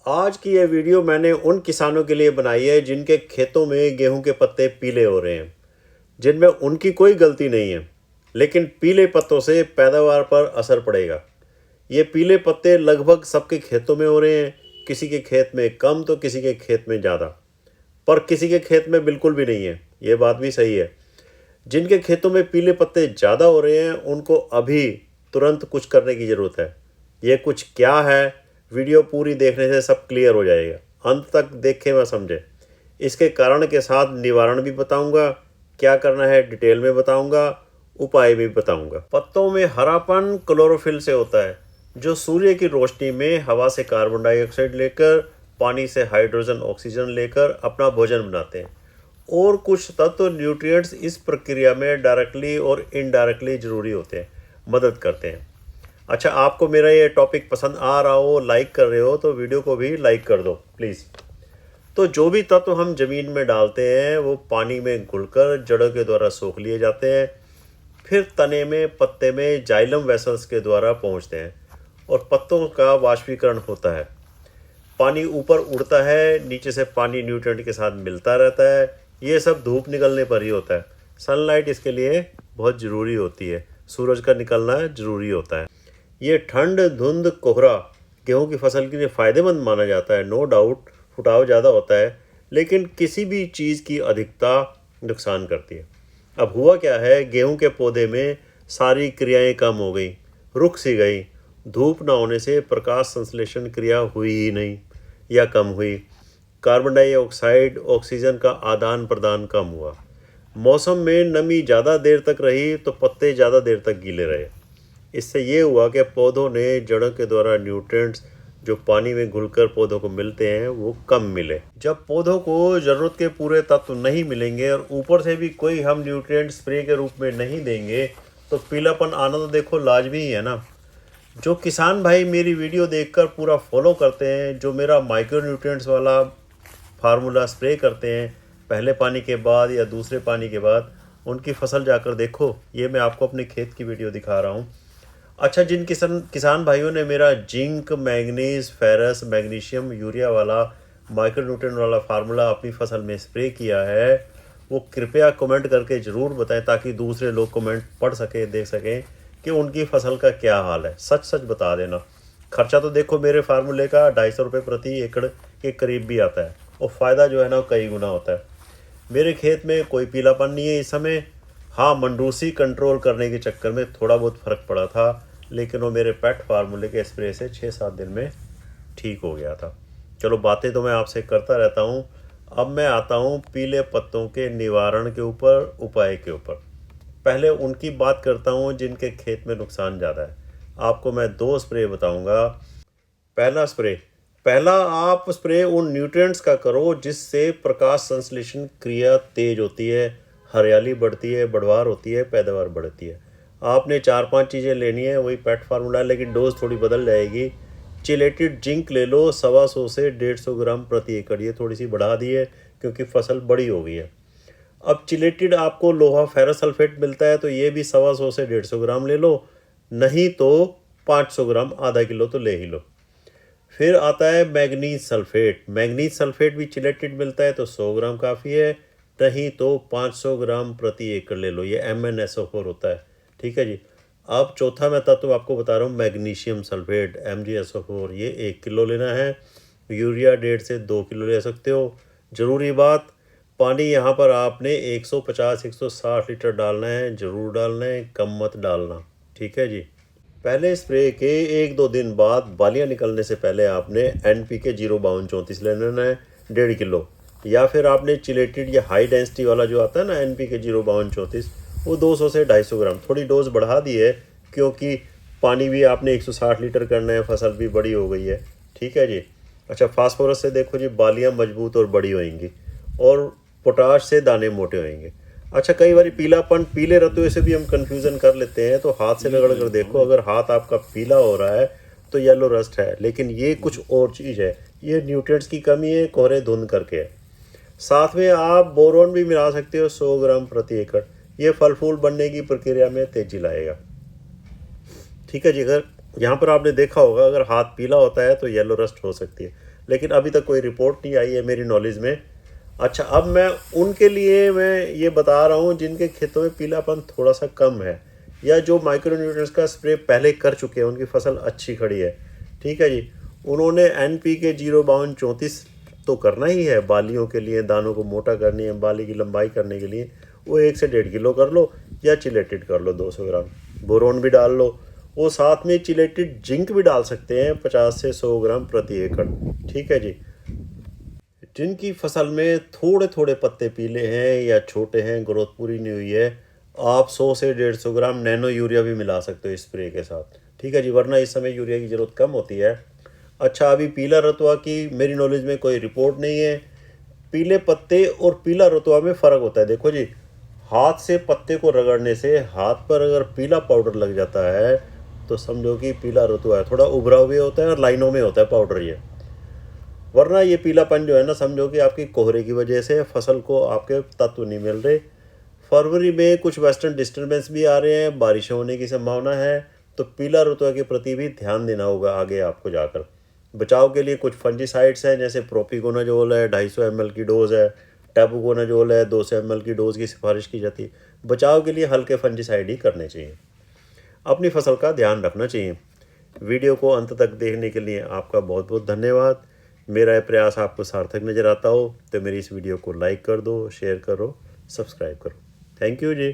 आज की ये वीडियो मैंने उन किसानों के लिए बनाई है जिनके खेतों में गेहूं के पत्ते पीले हो रहे हैं, जिनमें उनकी कोई गलती नहीं है, लेकिन पीले पत्तों से पैदावार पर असर पड़ेगा। ये पीले पत्ते लगभग सबके खेतों में हो रहे हैं, किसी के खेत में कम तो किसी के खेत में ज़्यादा, पर किसी के खेत में बिल्कुल भी नहीं है। ये बात भी सही है। जिनके खेतों में पीले पत्ते ज़्यादा हो रहे हैं उनको अभी तुरंत कुछ करने की ज़रूरत है। ये कुछ क्या है, वीडियो पूरी देखने से सब क्लियर हो जाएगा। अंत तक देखें व समझें। इसके कारण के साथ निवारण भी बताऊंगा, क्या करना है डिटेल में बताऊंगा, उपाय भी बताऊंगा। पत्तों में हरापन क्लोरोफिल से होता है, जो सूर्य की रोशनी में हवा से कार्बन डाइऑक्साइड लेकर, पानी से हाइड्रोजन ऑक्सीजन लेकर अपना भोजन बनाते हैं। और कुछ तत्व न्यूट्रिएंट्स इस प्रक्रिया में डायरेक्टली और इनडायरेक्टली ज़रूरी होते हैं, मदद करते हैं। अच्छा, आपको मेरा ये टॉपिक पसंद आ रहा हो, लाइक कर रहे हो तो वीडियो को भी लाइक कर दो प्लीज़। तो जो भी तत्व हम ज़मीन में डालते हैं वो पानी में घुलकर जड़ों के द्वारा सोख लिए जाते हैं, फिर तने में, पत्ते में जाइलम वेसल्स के द्वारा पहुंचते हैं और पत्तों का वाष्पीकरण होता है। पानी ऊपर उड़ता है, नीचे से पानी न्यूट्रिएंट के साथ मिलता रहता है। ये सब धूप निकलने पर ही होता है। सनलाइट इसके लिए बहुत ज़रूरी होती है, सूरज का निकलना ज़रूरी होता है। ये ठंड, धुंध, कोहरा गेहूं की फसल के लिए फ़ायदेमंद माना जाता है। नो डाउट फुटाव ज़्यादा होता है, लेकिन किसी भी चीज़ की अधिकता नुकसान करती है। अब हुआ क्या है, गेहूं के पौधे में सारी क्रियाएं कम हो गई, रुक सी गई। धूप ना होने से प्रकाश संश्लेषण क्रिया हुई ही नहीं या कम हुई। कार्बन डाइऑक्साइड ऑक्सीजन का आदान प्रदान कम हुआ। मौसम में नमी ज़्यादा देर तक रही तो पत्ते ज़्यादा देर तक गीले रहे। इससे ये हुआ कि पौधों ने जड़ों के द्वारा न्यूट्रिएंट्स जो पानी में घुलकर पौधों को मिलते हैं वो कम मिले। जब पौधों को ज़रूरत के पूरे तत्व नहीं मिलेंगे और ऊपर से भी कोई हम न्यूट्रिएंट स्प्रे के रूप में नहीं देंगे तो पीलापन आना तो देखो लाजमी ही है ना। जो किसान भाई मेरी वीडियो देखकर पूरा फॉलो करते हैं, जो मेरा माइक्रो न्यूट्रिएंट्स वाला फार्मूला स्प्रे करते हैं पहले पानी के बाद या दूसरे पानी के बाद, उनकी फसल जाकर देखो। ये मैं आपको अपने खेत की वीडियो दिखा रहा हूँ। अच्छा, जिन किसान भाइयों ने मेरा zinc, manganese, ferrous, magnesium, urea वाला माइक्रो न्यूट्रिएंट वाला फार्मूला अपनी फसल में स्प्रे किया है, वो कृपया कमेंट करके ज़रूर बताएं ताकि दूसरे लोग कमेंट पढ़ सकें, देख सकें कि उनकी फसल का क्या हाल है। सच सच बता देना। खर्चा तो देखो मेरे फार्मूले का 250 रुपये प्रति एकड़ के करीब भी आता है और फ़ायदा जो है ना कई गुना होता है। मेरे खेत में कोई पीलापन नहीं है इस समय। हाँ, मंडूसी कंट्रोल करने के चक्कर में थोड़ा बहुत फ़र्क पड़ा था, लेकिन वो मेरे पेट फार्मूले के स्प्रे से 6-7 दिन में ठीक हो गया था। चलो, बातें तो मैं आपसे करता रहता हूँ। अब मैं आता हूँ पीले पत्तों के निवारण के ऊपर, उपाय के ऊपर। पहले उनकी बात करता हूँ जिनके खेत में नुकसान ज़्यादा है। आपको मैं 2 स्प्रे बताऊँगा। पहला आप स्प्रे उन न्यूट्रिएंट्स का करो जिससे प्रकाश संश्लेषण क्रिया तेज होती है, हरियाली बढ़ती है, बढ़वार होती है, पैदावार बढ़ती है। आपने 4-5 चीज़ें लेनी है, वही पेट फार्मूला, लेकिन डोज थोड़ी बदल जाएगी। चिलेटेड जिंक ले लो, 125 से 150 ग्राम प्रति एकड़। ये थोड़ी सी बढ़ा दी है क्योंकि फसल बड़ी हो गई है। अब चिलेटेड आपको लोहा फेरस सल्फेट मिलता है तो ये भी 125 से 150 ग्राम ले लो, नहीं तो 500 ग्राम, आधा किलो तो ले ही लो। फिर आता है मैग्नीज सल्फेट। मैग्नीज सल्फेट भी चिलेटेड मिलता है तो 100 ग्राम काफ़ी है, नहीं तो 500 ग्राम प्रति एकड़ ले लो। ये MnSO4 होता है, ठीक है जी। अब चौथा मैं तत्व आपको बता रहा हूँ, मैग्नीशियम सल्फेट MgSO4। ये 1 किलो लेना है। यूरिया 1.5 से 2 किलो ले सकते हो। ज़रूरी बात, पानी यहाँ पर आपने 150-160 लीटर डालना है, ज़रूर डालना है, कम मत डालना, ठीक है जी। पहले स्प्रे के 1-2 दिन बाद बालियाँ निकलने से पहले आपने NPK 05234 ले लेना है, 1.5 किलो। या फिर आपने चिलेटेड या हाई डेंसिटी वाला जो आता है ना NPK 05234, वो 200 से 250 ग्राम। थोड़ी डोज बढ़ा दी है क्योंकि पानी भी आपने 160 लीटर करना है, फसल भी बड़ी हो गई है, ठीक है जी। अच्छा, फास्फोरस से देखो जी, बालियाँ मजबूत और बड़ी होएंगी, और पोटाश से दाने मोटे होएंगे। अच्छा, कई बार पीलापन, पीले रतुए से भी हम कंफ्यूजन कर लेते हैं, तो हाथ से रगड़ कर देखो। अगर हाथ आपका पीला हो रहा है तो येलो रस्ट है, लेकिन ये कुछ और चीज़ है। ये न्यूट्रिएंट्स की कमी है, कोहरे धुंध करके है। साथ में आप बोरोन भी मिला सकते हो, 100 ग्राम प्रति एकड़। ये फल फूल बनने की प्रक्रिया में तेजी लाएगा, ठीक है जी। अगर यहाँ पर आपने देखा होगा, अगर हाथ पीला होता है तो येलो रस्ट हो सकती है, लेकिन अभी तक कोई रिपोर्ट नहीं आई है मेरी नॉलेज में। अच्छा, अब मैं उनके लिए मैं ये बता रहा हूँ जिनके खेतों में पीलापन थोड़ा सा कम है, या जो माइक्रो न्यूट्रिएंट्स का स्प्रे पहले कर चुके हैं, उनकी फसल अच्छी खड़ी है। ठीक है जी, उन्होंने NPK 05234 तो करना ही है बालियों के लिए, दानों को मोटा करनी है, बाली की लंबाई करने के लिए, वो 1 से 1.5 किलो कर लो, या चिलेटेड कर लो 200 ग्राम, बोरोन भी डाल लो, वो साथ में चिलेटेड जिंक भी डाल सकते हैं 50 से 100 ग्राम प्रति एकड़। ठीक है जी। जिनकी फसल में थोड़े थोड़े पत्ते पीले हैं या छोटे हैं, ग्रोथ पूरी नहीं हुई है, आप 100 से 150 ग्राम नैनो यूरिया भी मिला सकते हो स्प्रे के साथ। ठीक है जी, वरना इस समय यूरिया की ज़रूरत कम होती है। अच्छा, अभी पीला रतुआ की मेरी नॉलेज में कोई रिपोर्ट नहीं है। पीले पत्ते और पीला रतुआ में फ़र्क होता है। देखो जी, हाथ से पत्ते को रगड़ने से हाथ पर अगर पीला पाउडर लग जाता है तो समझो कि पीला रतुआ है। थोड़ा उभरा हुआ होता है और लाइनों में होता है पाउडर ये। वरना ये पीलापन जो है ना, समझो कि आपकी कोहरे की वजह से फसल को आपके तत्व नहीं मिल रहे। फरवरी में कुछ वेस्टर्न डिस्टर्बेंस भी आ रहे हैं, बारिश होने की संभावना है, तो पीला रतुआ के प्रति भी ध्यान देना होगा आगे आपको जाकर। बचाव के लिए कुछ फंजीसाइड्स हैं, जैसे प्रोपिकोनाजोल है, 250 ml की डोज है, टैबुकोनाजोल है, 200 ml की डोज की सिफारिश की जाती है। बचाव के लिए हल्के फंजीसाइड ही करने चाहिए। अपनी फसल का ध्यान रखना चाहिए। वीडियो को अंत तक देखने के लिए आपका बहुत बहुत धन्यवाद। मेरा यह प्रयास आपको सार्थक नज़र आता हो तो मेरी इस वीडियो को लाइक कर दो, शेयर करो, सब्सक्राइब करो। Thank you ji.